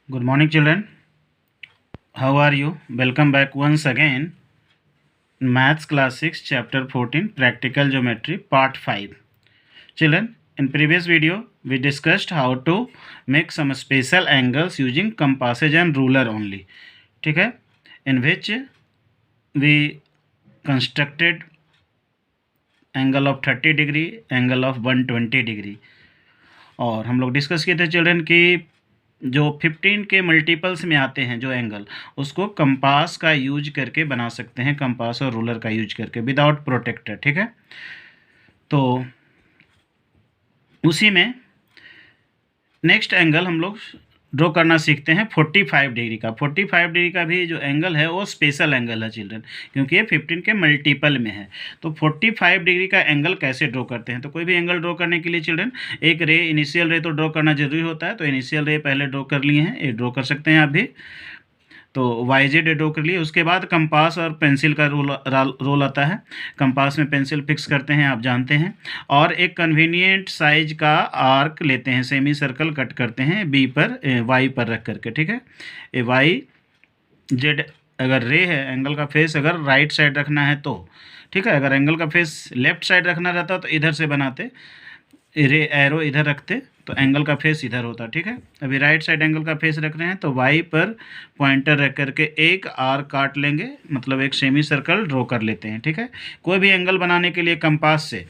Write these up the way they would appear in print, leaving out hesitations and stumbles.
Good morning, children. How are you? Welcome back once again. Maths class 6, chapter 14, practical geometry, part 5. Children, in previous video, we discussed how to make some special angles using compasses and ruler only. ठीक है, in which we constructed angle of 30 degree, angle of 120 degree. और हम लोग discuss किए थे children कि जो 15 के मल्टीपल्स में आते हैं जो एंगल, उसको कंपास का यूज करके बना सकते हैं, कंपास और रूलर का यूज करके, विदाउट प्रोटेक्टर। ठीक है, तो उसी में नेक्स्ट एंगल हम लोग ड्रॉ करना सीखते हैं 45 डिग्री का। 45 डिग्री का भी जो एंगल है वो स्पेशल एंगल है चिल्ड्रन, क्योंकि ये 15 के मल्टीपल में है। तो 45 डिग्री का एंगल कैसे ड्रॉ करते हैं? तो कोई भी एंगल ड्रॉ करने के लिए चिल्ड्रन एक रे, इनिशियल रे तो ड्रॉ करना जरूरी होता है। तो इनिशियल रे पहले ड्रॉ कर लिए हैं, ये ड्रॉ कर सकते हैं आप भी। तो YZ ड्रॉ कर लिए, उसके बाद कंपास और पेंसिल का रोल आता है। कंपास में पेंसिल फिक्स करते हैं, आप जानते हैं, और एक कन्वीनियंट साइज का आर्क लेते हैं, सेमी सर्कल कट करते हैं B पर, Y पर रख करके। ठीक है, ये YZ अगर रे है, एंगल का फेस अगर राइट साइड रखना है तो ठीक है, अगर एंगल का फेस लेफ्ट साइड रखना रहता तो इधर से बनाते, रे एरो इधर रखते तो एंगल का फेस इधर होता। ठीक है, अभी राइट साइड एंगल का फेस रख रहे हैं तो Y पर पॉइंटर रख करके एक आर्क काट लेंगे, मतलब एक सेमी सर्कल ड्रॉ कर लेते हैं। ठीक है, कोई भी एंगल बनाने के लिए कंपास से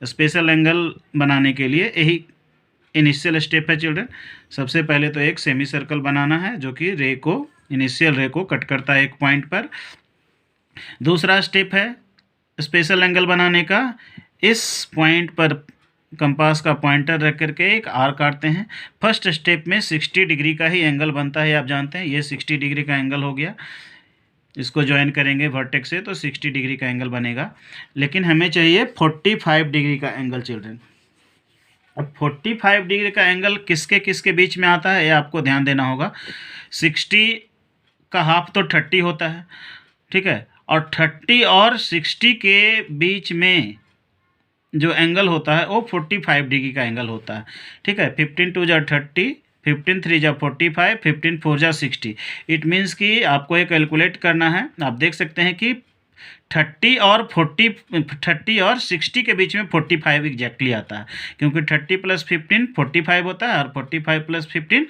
स्पेशल एंगल बनाने के लिए यही इनिशियल स्टेप है चिल्ड्रन। सबसे पहले तो एक सेमी सर्कल बनाना है जो कि रे को, इनिशियल रे को कट करता है एक पॉइंट पर। दूसरा स्टेप है स्पेशल एंगल बनाने का, इस पॉइंट पर कंपास का पॉइंटर रख करके एक आर काटते हैं। फर्स्ट स्टेप में 60 डिग्री का ही एंगल बनता है, आप जानते हैं। ये 60 डिग्री का एंगल हो गया, इसको ज्वाइन करेंगे वर्टेक्स से तो 60 डिग्री का एंगल बनेगा। लेकिन हमें चाहिए 45 डिग्री का एंगल चिल्ड्रन। अब 45 डिग्री का एंगल किसके किसके बीच में आता है ये आपको ध्यान देना होगा। 60 का हाफ तो 30 होता है, ठीक है, और 30 और 60 के बीच में जो एंगल होता है वो 45 डिग्री का एंगल होता है। ठीक है, 15 2 जा 30, 15 3 जा 45, 15 4 जा 60। इट मीन्स कि आपको ये कैलकुलेट करना है। आप देख सकते हैं कि 30 और 60 के बीच में 45 एग्जैक्टली आता है, क्योंकि 30 + 15 45 होता है और 45 + 15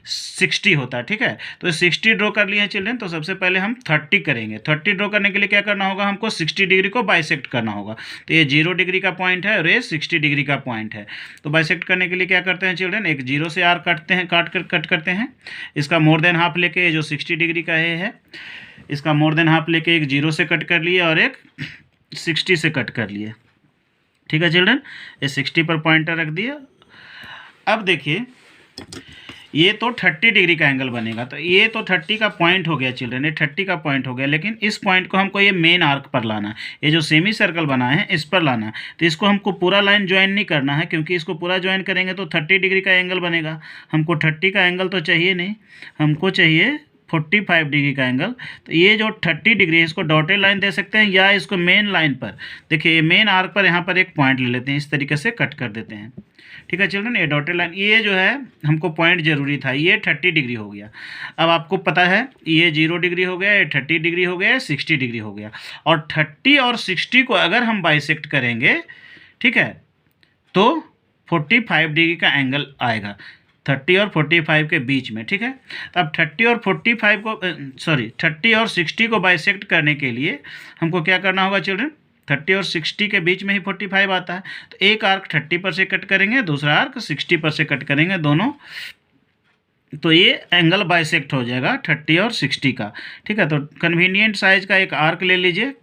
60 होता है। ठीक है, तो 60 ड्रॉ कर लिए हैं चिल्ड्रन। तो सबसे पहले हम 30 करेंगे। 30 ड्रॉ करने के लिए क्या करना होगा, हमको 60 डिग्री को बाइसेक्ट करना होगा। तो ये 0 डिग्री का पॉइंट है और ये 60 डिग्री का पॉइंट है। तो बाइसेक्ट करने के लिए क्या करते हैं चिल्ड्रन, एक 0 से आर काटते हैं, कट करते हैं। इसका मोर देन हाफ लेके जो 60 डिग्री का है इसका मोर देन हाफ लेके एक 0 से कट कर लिए और एक 60 से कट कर लिए। ठीक है चिल्ड्रन, ये 60 पर पॉइंटर रख दिया। अब देखिए ये तो 30 डिग्री का एंगल बनेगा, तो ये तो 30 का पॉइंट हो गया चिल्ड्रन, ये 30 का पॉइंट हो गया। लेकिन इस पॉइंट को हमको ये मेन आर्क पर लाना है, ये जो सेमी सर्कल बनाए हैं इस पर लाना है। तो इसको हमको पूरा लाइन ज्वाइन नहीं करना है, क्योंकि इसको पूरा ज्वाइन करेंगे तो 30 डिग्री का एंगल बनेगा। हमको 30 का एंगल तो चाहिए नहीं, हमको चाहिए 45 डिग्री का एंगल। तो ये जो 30 डिग्री है इसको डॉटेड लाइन दे सकते हैं या इसको मेन लाइन पर, देखिए ये मेन आर्क पर यहाँ पर एक पॉइंट ले लेते हैं, इस तरीके से कट कर देते हैं। ठीक है चिल्ड्रन, ये डॉटेड लाइन, ये जो है हमको पॉइंट जरूरी था, ये 30 डिग्री हो गया। अब आपको पता है ये 0 डिग्री हो गया, ये 30 डिग्री हो गया, 60 डिग्री हो गया। और 30 और 60 को अगर हम बाइसेक्ट करेंगे, ठीक है, तो 45 डिग्री का एंगल आएगा 30 और 45 के बीच में। ठीक है, तो अब 30 और 45 को 30 और 60 को बाइसेक्ट करने के लिए हमको क्या करना होगा चिल्ड्रन, 30 और 60 के बीच में ही 45 आता है। तो एक आर्क 30 पर से कट करेंगे, दूसरा आर्क 60 पर से कट करेंगे दोनों, तो ये एंगल बाइसेक्ट हो जाएगा 30 और 60 का। ठीक है, तो कन्वीनियंट साइज का एक आर्क ले लीजिए,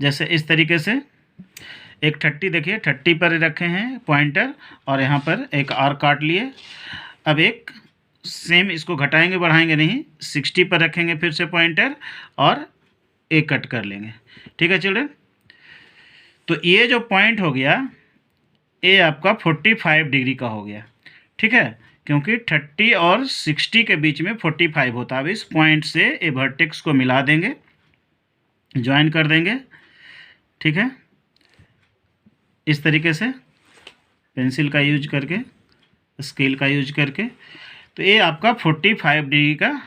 जैसे इस तरीके से एक 30, देखिए 30 पर रखे हैं पॉइंटर और यहाँ पर एक आर्क काट लिए। अब एक सेम, इसको घटाएंगे बढ़ाएंगे नहीं, 60 पर रखेंगे फिर से पॉइंटर और एक कट कर लेंगे। ठीक है चिल्ड्रन, तो ये जो पॉइंट हो गया ये आपका 45 डिग्री का हो गया। ठीक है, क्योंकि 30 और 60 के बीच में 45 होता है। अब इस पॉइंट से ये वर्टेक्स को मिला देंगे, ज्वाइन कर देंगे। ठीक है, इस तरीके से पेंसिल का यूज करके, स्केल का यूज करके। तो ये आपका 45 डिग्री का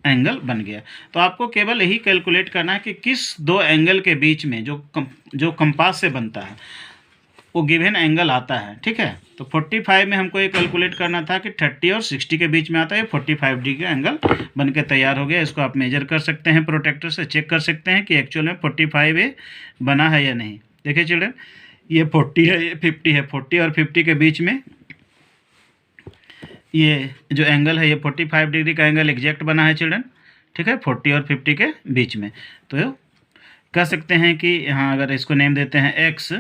एंगल बन गया। तो आपको केवल यही कैलकुलेट करना है कि किस दो एंगल के बीच में जो कंपास से बनता है वो गिवन एंगल आता है। ठीक है, तो 45 में हमको ये कैलकुलेट करना था कि 30 और 60 के बीच में आता है। 45 डिग्री का एंगल बन के तैयार हो गया। इसको आप मेजर कर सकते हैं, प्रोटेक्टर से चेक कर सकते हैं कि एक्चुअल में 45 ये बना है या नहीं। देखिए चिल्ड्रन, ये 40 है, ये 50 है। 40 और 50 के बीच में ये जो एंगल है, ये 45 डिग्री का एंगल एग्जैक्ट बना है चिल्ड्रन। ठीक है, 40 और 50 के बीच में। तो कह सकते हैं कि यहाँ अगर इसको नेम देते हैं एक्स,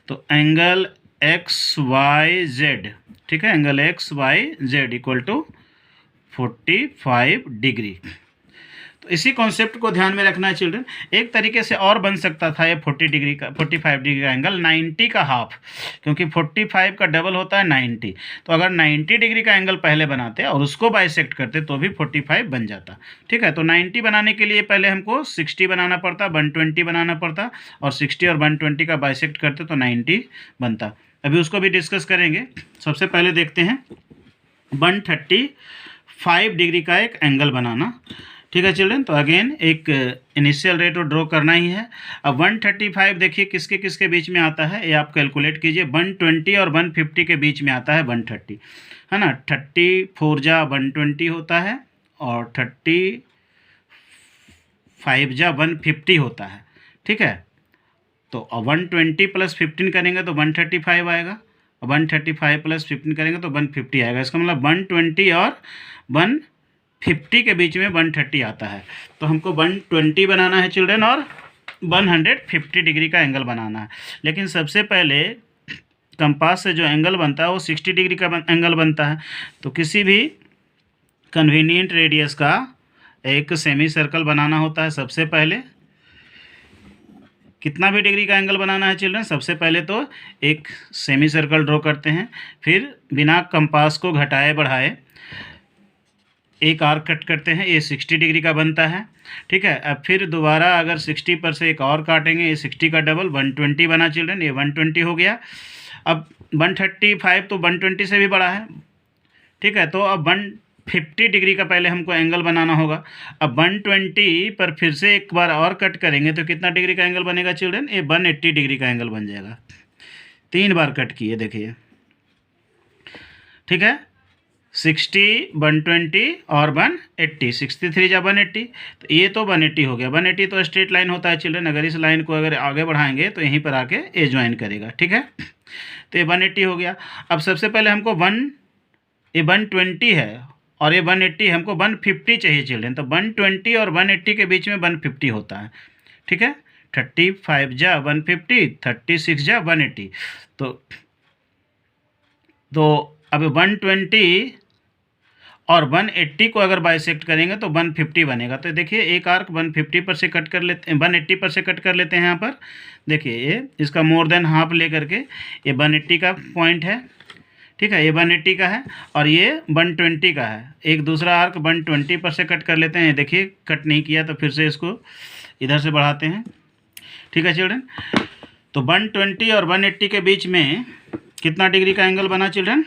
तो एंगल एक्स वाई जेड, ठीक है, angle X Y Z equal to 45 degree. तो इसी कॉन्सेप्ट को ध्यान में रखना है चिल्ड्रन। एक तरीके से और बन सकता था ये 45 डिग्री का एंगल 90 का हाफ, क्योंकि 45 का डबल होता है 90। तो अगर 90 डिग्री का एंगल पहले बनाते और उसको बाइसेक्ट करते तो भी 45 बन जाता। ठीक है, तो 90 बनाने के लिए पहले हमको 60 बनाना पड़ता, 120 बनाना पड़ता, और 60 और 120 का बाइसेक्ट करते तो 90 बनता। अभी उसको भी डिस्कस करेंगे। सबसे पहले देखते हैं 135 डिग्री का एक एंगल बनाना। ठीक है चिल्ड्रन, तो अगेन एक इनिशियल रेट ड्रॉ करना ही है। अब 135 देखिए किसके किसके बीच में आता है, ये आप कैलकुलेट कीजिए। 120 और 150 के बीच में आता है 130, है ना। 34 जा 120 होता है और 35 जा 150 होता है। ठीक है, तो 120 प्लस 15 करेंगे तो 135 आएगा, 135 प्लस 15 करेंगे तो 150 आएगा। इसका मतलब 120 और 150 के बीच में 130 आता है। तो हमको 120 बनाना है चिल्ड्रन और 150 डिग्री का एंगल बनाना है। लेकिन सबसे पहले कंपास से जो एंगल बनता है वो 60 डिग्री का एंगल बनता है। तो किसी भी कन्वीनियंट रेडियस का एक सेमी सर्कल बनाना होता है। सबसे पहले कितना भी डिग्री का एंगल बनाना है चिल्ड्रन, सबसे पहले तो एक सेमी सर्कल ड्रॉ करते हैं, फिर बिना कंपास को घटाए बढ़ाए एक आर्क कट करते हैं, ये 60 डिग्री का बनता है। ठीक है, अब फिर दोबारा अगर 60 पर से एक और काटेंगे, ये 60 का डबल 120 बना चिल्ड्रन, ये 120 हो गया। अब 135 तो 120 से भी बड़ा है। ठीक है, तो अब 150 डिग्री का पहले हमको एंगल बनाना होगा। अब 120 पर फिर से एक बार और कट करेंगे तो कितना डिग्री का एंगल बनेगा चिल्ड्रन, ये 180 डिग्री का एंगल बन जाएगा। 3 बार कट किए देखिए। ठीक है, 60, 120 और 180, 63 जा 180, तो ये तो 180 हो गया। 180 तो स्ट्रेट लाइन होता है चिल्ड्रन, अगर इस लाइन को अगर आगे बढ़ाएंगे तो यहीं पर आके ए ज्वाइन करेगा। ठीक है, तो ये 180 हो गया। अब सबसे पहले हमको ये 120 है और ये 180, हमको 150 चाहिए चिल्ड्रन। तो 120 और 180 के बीच में 150 होता है। ठीक है, 35 जा 150, 36 जा 180। तो अब 120 और 180 को अगर बाइसेक्ट करेंगे तो 150 बनेगा। तो देखिए एक आर्क 150 पर से कट कर लेते हैं, 180 पर से कट कर लेते हैं। यहाँ पर देखिए ये इसका मोर देन हाफ ले करके ये 180 का पॉइंट है। ठीक है, ये 180 का है और ये 120 का है। एक दूसरा आर्क 120 पर से कट कर लेते हैं। देखिए कट नहीं किया तो फिर से इसको इधर से बढ़ाते हैं। ठीक है चिल्ड्रन, तो 120 और 180 के बीच में कितना डिग्री का एंगल बना चिल्ड्रन,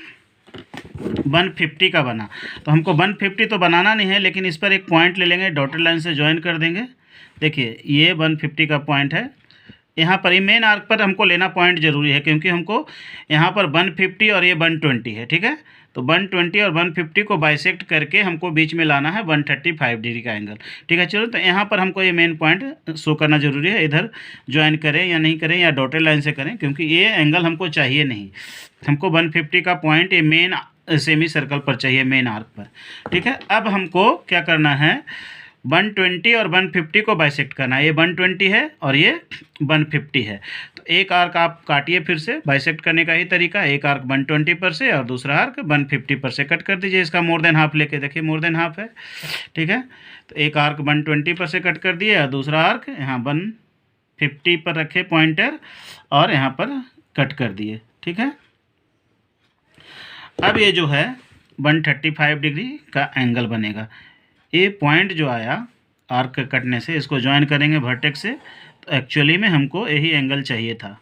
150 का बना। तो हमको 150 तो बनाना नहीं है, लेकिन इस पर एक पॉइंट ले लेंगे, डॉटेड लाइन से ज्वाइन कर देंगे। देखिए ये 150 का पॉइंट है। यहाँ पर ये मेन आर्क पर हमको लेना पॉइंट जरूरी है, क्योंकि हमको यहाँ पर 150 और ये 120 है। ठीक है, तो 120 और 150 को बाइसेक्ट करके हमको बीच में लाना है 135 डिग्री का एंगल। ठीक है चलो, तो यहाँ पर हमको ये मेन पॉइंट शो करना जरूरी है। इधर ज्वाइन करें या नहीं करें या डॉटेड लाइन से करें, क्योंकि ये एंगल हमको चाहिए नहीं। हमको 150 का पॉइंट ये मेन सेमी सर्कल पर चाहिए, मेन आर्क पर। ठीक है, अब हमको क्या करना है, 120 और 150 को बाइसेक्ट करना है। ये 120 है और ये 150 है। तो एक आर्क आप काटिए, फिर से बाइसेक्ट करने का ही तरीका, एक आर्क 120 पर से और दूसरा आर्क 150 पर से कट कर दीजिए। इसका मोर देन हाफ लेके देखिए, मोर देन हाफ है। ठीक है, तो एक आर्क 120 पर से कट कर दिए और दूसरा आर्क यहाँ 150 पर रखे पॉइंटर और यहाँ पर कट कर दिए। ठीक है, अब ये जो है 135 डिग्री का एंगल बनेगा। ये पॉइंट जो आया आर्क कटने से, इसको ज्वाइन करेंगे वर्टेक्स से, तो एक्चुअली में हमको यही एंगल चाहिए था।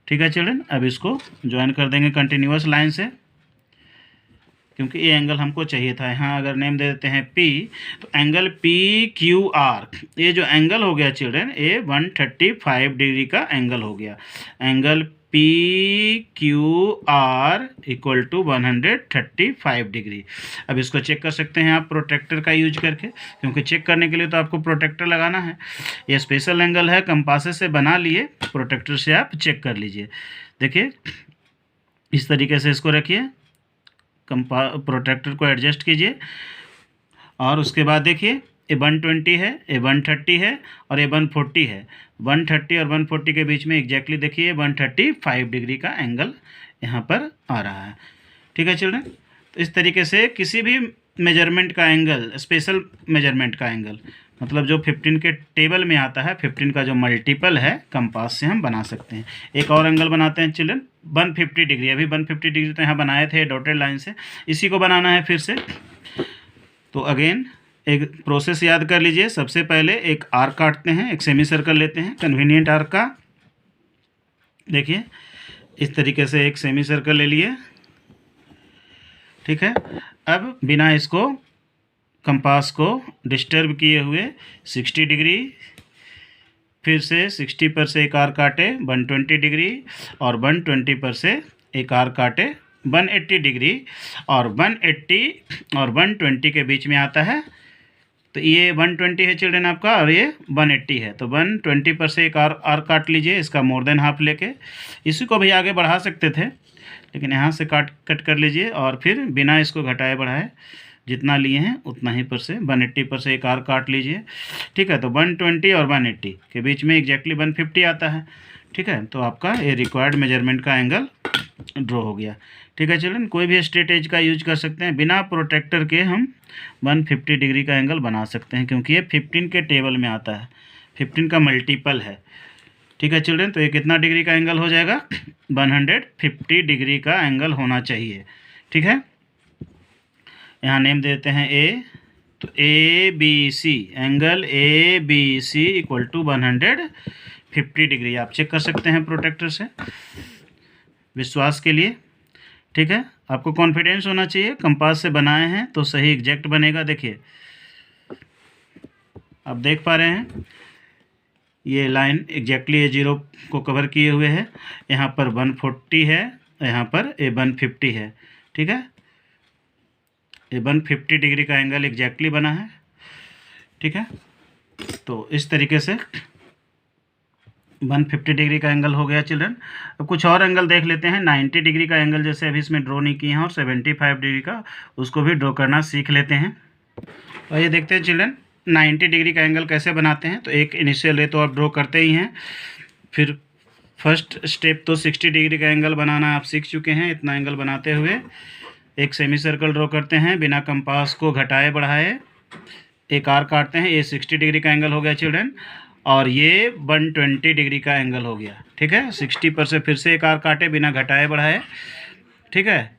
ठीक है चिल्ड्रन, अब इसको ज्वाइन कर देंगे कंटिन्यूअस लाइन से। क्योंकि ये एंगल हमको चाहिए था। यहाँ अगर नेम दे देते हैं P, तो एंगल PQR, ये जो एंगल हो गया चिल्ड्रन, ये 135 डिग्री का एंगल हो गया। Angle PQR equal to 135 degree. अब इसको चेक कर सकते हैं आप प्रोट्रैक्टर का यूज करके, क्योंकि चेक करने के लिए तो आपको प्रोट्रैक्टर लगाना है। ये स्पेशल एंगल है, कंपास से बना लिए, प्रोट्रैक्टर से आप चेक कर लीजिए। देखिए इस तरीके से इसको रखिए, प्रोट्रैक्टर को एडजस्ट कीजिए, और उसके बाद देखिए ये 120 है, ये 130 है और ये 140 है। 130 और 140 के बीच में एग्जैक्टली देखिए 135 डिग्री का एंगल यहाँ पर आ रहा है। ठीक है चिल्ड्रन, तो इस तरीके से किसी भी मेजरमेंट का एंगल, स्पेशल मेजरमेंट का एंगल, मतलब जो 15 के टेबल में आता है, 15 का जो मल्टीपल है, कंपास से हम बना सकते हैं। एक और एंगल बनाते हैं चिल्ड्रन, 150 डिग्री। अभी 150 डिग्री तो यहाँ बनाए थे डॉटेड लाइन से, इसी को बनाना है फिर से। तो अगेन एक प्रोसेस याद कर लीजिए। सबसे पहले एक आर्क काटते हैं, एक सेमी सर्कल लेते हैं कन्वीनियंट आर्क का। देखिए इस तरीके से एक सेमी सर्कल ले लिए। ठीक है, अब बिना इसको कंपास को डिस्टर्ब किए हुए 60 डिग्री, फिर से 60 पर से एक आर्क काटे 120 डिग्री, और 120 पर से एक आर्क काटे 180 डिग्री, और 180 और 120 के बीच में आता है। तो ये 120 है चिल्ड्रन आपका, और ये 180 है। तो 120 पर से एक आर्क काट लीजिए, इसका मोर देन हाफ लेके। इसी को भी आगे बढ़ा सकते थे, लेकिन यहाँ से कट कर लीजिए, और फिर बिना इसको घटाए बढ़ाए जितना लिए हैं उतना ही पर से 180 पर से एक आर्क काट लीजिए। ठीक है, तो 120 और 180 के बीच में एग्जैक्टली 150 आता है। ठीक है, तो आपका ये रिक्वायर्ड मेजरमेंट का एंगल ड्रॉ हो गया। ठीक है चिल्ड्रन, कोई भी स्ट्रेट एज का यूज कर सकते हैं, बिना प्रोट्रैक्टर के हम 150 डिग्री का एंगल बना सकते हैं, क्योंकि ये 15 के टेबल में आता है, 15 का मल्टीपल है। ठीक है चिल्ड्रन, तो ये कितना डिग्री का एंगल हो जाएगा? 150 डिग्री का एंगल होना चाहिए। ठीक है, यहाँ नेम देते हैं ए, तो ABC, angle ABC equal to 150 degree. आप चेक कर सकते हैं प्रोट्रैक्टर से, विश्वास के लिए। ठीक है, आपको कॉन्फिडेंस होना चाहिए, कंपास से बनाए हैं तो सही एग्जैक्ट बनेगा। देखिए आप देख पा रहे हैं ये लाइन एग्जैक्टली ये 0 को कवर किए हुए है। यहाँ पर 140 है, यहाँ पर ये 150 है। ठीक है, ये 150 डिग्री का एंगल एग्जैक्टली बना है। ठीक है, तो इस तरीके से 150 डिग्री का एंगल हो गया चिल्ड्रन। अब कुछ और एंगल देख लेते हैं। 90 डिग्री का एंगल जैसे अभी इसमें ड्रॉ नहीं किए हैं, और 75 डिग्री का, उसको भी ड्रॉ करना सीख लेते हैं। और ये देखते हैं चिल्ड्रन 90 डिग्री का एंगल कैसे बनाते हैं। तो एक इनिशियल रे तो आप ड्रॉ करते ही हैं, फिर फर्स्ट स्टेप तो 60 डिग्री का एंगल बनाना आप सीख चुके हैं। इतना एंगल बनाते हुए एक सेमी सर्कल ड्रॉ करते हैं, बिना कंपास को घटाए बढ़ाए एक आर्क काटते हैं। ये 60 डिग्री का एंगल हो गया चिल्ड्रन, और ये 120 डिग्री का एंगल हो गया। ठीक है, 60 पर से फिर से एक आर्क काटे बिना घटाए बढ़ाए। ठीक है,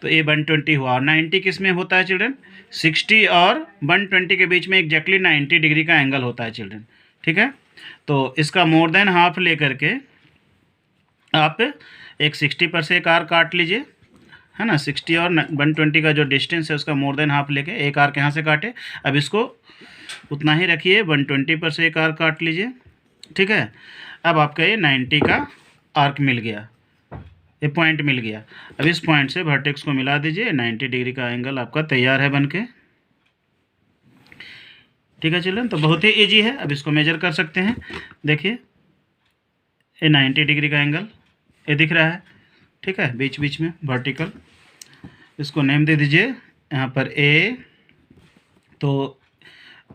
तो ये 120 हुआ। और 90 किस में होता है चिल्ड्रन? 60 और 120 के बीच में एग्जैक्टली 90 डिग्री का एंगल होता है चिल्ड्रन। ठीक है, तो इसका मोर देन हाफ ले करके आप एक 60 पर से एक आर्क काट लीजिए, है ना। 60 और 120 का जो डिस्टेंस है उसका मोर देन हाफ लेके एक आर्क यहाँ से काटे। अब इसको उतना ही रखिए, 120 पर से एक आर्क काट लीजिए। ठीक है, अब आपका ये 90 का आर्क मिल गया, ये पॉइंट मिल गया। अब इस पॉइंट से वर्टेक्स को मिला दीजिए, 90 डिग्री का एंगल आपका तैयार है बनके। ठीक है चिल्ड्रन, तो बहुत ही इजी है। अब इसको मेजर कर सकते हैं। देखिए ये 90 डिग्री का एंगल ये दिख रहा है। ठीक है, बीच बीच में वर्टिकल, इसको नेम दे दीजिए यहाँ पर ए। तो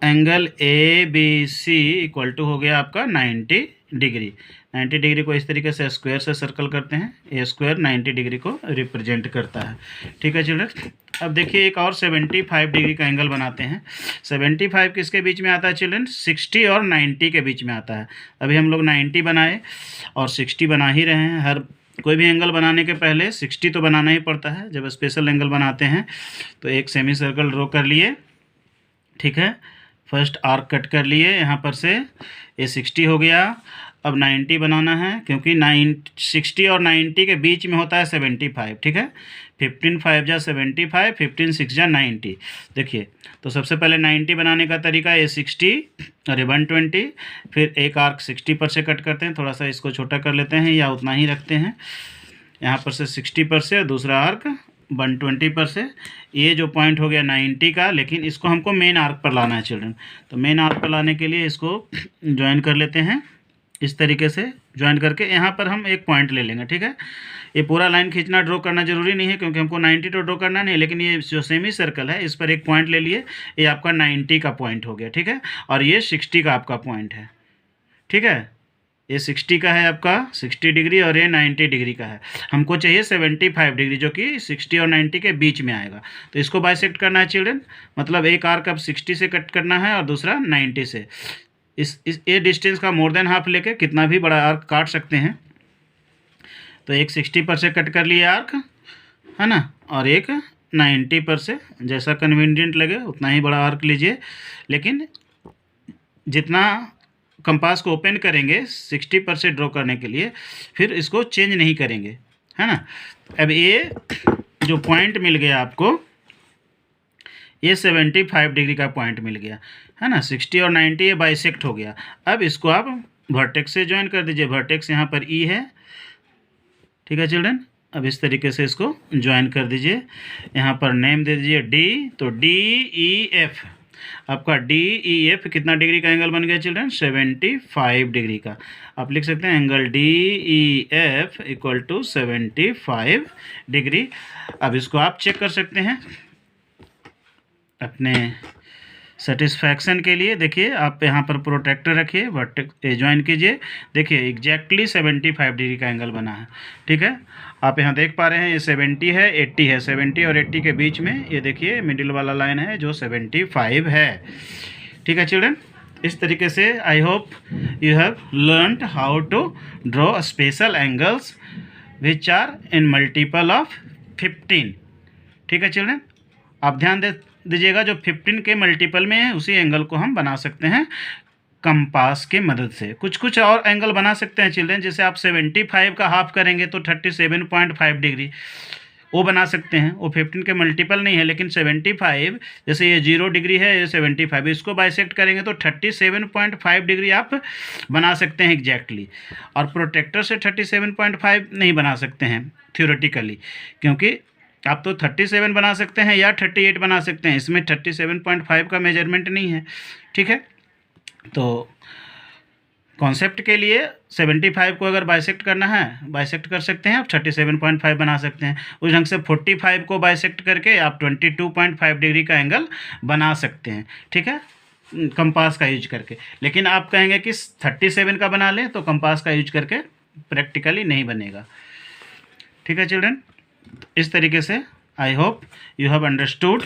एंगल ABC इक्वल टू हो गया आपका 90 डिग्री। 90 डिग्री को इस तरीके से स्क्वायर से सर्कल करते हैं, ए स्क्वायर 90 डिग्री को रिप्रेजेंट करता है। ठीक है चिल्ड्रन, अब देखिए एक और 75 डिग्री का एंगल बनाते हैं। 75 किसके बीच में आता है चिल्ड्रन? 60 और 90 के बीच में आता है। अभी हम लोग 90 बनाए और 60 बना ही रहे हैं। हर कोई भी एंगल बनाने के पहले 60 तो बनाना ही पड़ता है जब स्पेशल एंगल बनाते हैं। तो एक सेमी सर्कल ड्रॉ कर लिए। ठीक है, फर्स्ट आर्क कट कर लिए, यहाँ पर से ये 60 हो गया। अब 90 बनाना है, क्योंकि 60 और 90 के बीच में होता है 75, ठीक है। 15 5 जा 75, 15 6 जा 90। देखिए, तो सबसे पहले 90 बनाने का तरीका, ये 60 और ये 120, फिर एक आर्क 60 पर से कट करते हैं, थोड़ा सा इसको छोटा कर लेते हैं या उतना ही रखते हैं, यहाँ पर से 60 पर से, दूसरा आर्क 120 पर से। ये जो पॉइंट हो गया 90 का, लेकिन इसको हमको मेन आर्क पर लाना है चिल्ड्रन। तो मेन आर्क पर लाने के लिए इसको ज्वाइन कर लेते हैं, इस तरीके से ज्वाइन करके यहाँ पर हम एक पॉइंट ले लेंगे, ठीक है। ये पूरा लाइन खींचना, ड्रॉ करना जरूरी नहीं है, क्योंकि हमको 90 तो ड्रॉ करना नहीं है, लेकिन ये जो सेमी सर्कल है इस पर एक पॉइंट ले लिए, ये आपका 90 का पॉइंट हो गया, ठीक है। और ये 60 का आपका पॉइंट है, ठीक है। ये 60 का है आपका 60 डिग्री, और ये 90 डिग्री का है। हमको चाहिए 75 डिग्री, जो कि 60 और 90 के बीच में आएगा। तो इसको बाइसेक्ट करना है चिल्ड्रन, मतलब एक आर्क अब 60 से कट करना है और दूसरा 90 से। इस ये डिस्टेंस का मोर देन हाफ लेके कितना भी बड़ा आर्क काट सकते हैं। तो एक 60 पर से कट कर लिए आर्क, है ना, और एक 90 पर से, जैसा कन्वीनियंट लगे उतना ही बड़ा आर्क लीजिए। लेकिन जितना कंपास को ओपन करेंगे 60 पर से ड्रॉ करने के लिए, फिर इसको चेंज नहीं करेंगे, है ना। अब ये जो पॉइंट मिल गया आपको, ये 75 डिग्री का पॉइंट मिल गया, है ना। 60 और 90 ये बाइसेक्ट हो गया। अब इसको आप वर्टेक्स से ज्वाइन कर दीजिए। वर्टेक्स यहाँ पर ई है, ठीक है चिल्ड्रन। अब इस तरीके से इसको ज्वाइन कर दीजिए। यहाँ पर नेम दे दीजिए डी, तो डी ई एफ, आपका डी ई एफ कितना डिग्री का एंगल बन गया चिल्ड्रन, 75 डिग्री का। आप लिख सकते हैं angle D E F equal to 75 degree. अब इसको आप चेक कर सकते हैं अपने सेटिस्फैक्शन के लिए। देखिए, आप यहाँ पर प्रोटेक्टर रखिए, वर्टेक्स ज्वाइन कीजिए। देखिए एग्जैक्टली 75 डिग्री का एंगल बना है, ठीक है। आप यहाँ देख पा रहे हैं ये 70 है, 80 है, 70 और 80 के बीच में ये देखिए मिडिल वाला लाइन है जो 75 है, ठीक है चिल्ड्रन। इस तरीके से I hope you have learned how to draw special angles which are in multiple of 15, ठीक है चिल्ड्रन। आप ध्यान दीजिएगा, जो 15 के मल्टीपल में है उसी एंगल को हम बना सकते हैं कंपास के मदद से। कुछ और एंगल बना सकते हैं चिल्ड्रन, जैसे आप 75 का हाफ करेंगे तो 37.5 डिग्री वो बना सकते हैं। वो 15 के मल्टीपल नहीं है, लेकिन 75, जैसे ये 0 डिग्री है, ये 75, इसको बाइसेक्ट करेंगे तो 37.5 डिग्री आप बना सकते हैं एग्जैक्टली। और प्रोटेक्टर से 37.5 नहीं बना सकते हैं थ्योरेटिकली, क्योंकि आप तो 37 बना सकते हैं या 38 बना सकते हैं, इसमें 37.5 का मेजरमेंट नहीं है, ठीक है। तो कॉन्सेप्ट के लिए 75 को अगर बाइसेक्ट करना है, बाइसेक्ट कर सकते हैं, आप 37.5 बना सकते हैं। उस ढंग से 45 को बाइसेक्ट करके आप 22.5 डिग्री का एंगल बना सकते हैं, ठीक है, कंपास का यूज करके। लेकिन आप कहेंगे कि 37 का बना लें, तो कंपास का यूज करके प्रैक्टिकली नहीं बनेगा, ठीक है चिल्ड्रन। इस तरीके से I hope you have understood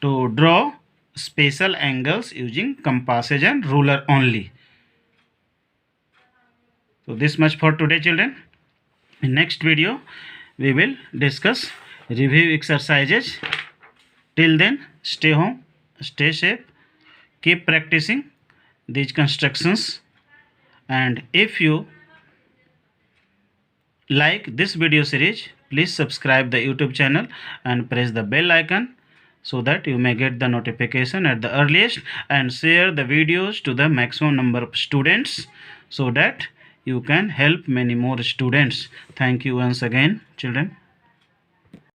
to draw special angles using compasses and ruler only. So this much for today children. In next video we will discuss review exercises. Till then, stay home, stay safe, keep practicing these constructions, and if you like this video series, please subscribe the YouTube channel and press the bell icon so that you may get the notification at the earliest, and share the videos to the maximum number of students so that you can help many more students. Thank you once again children.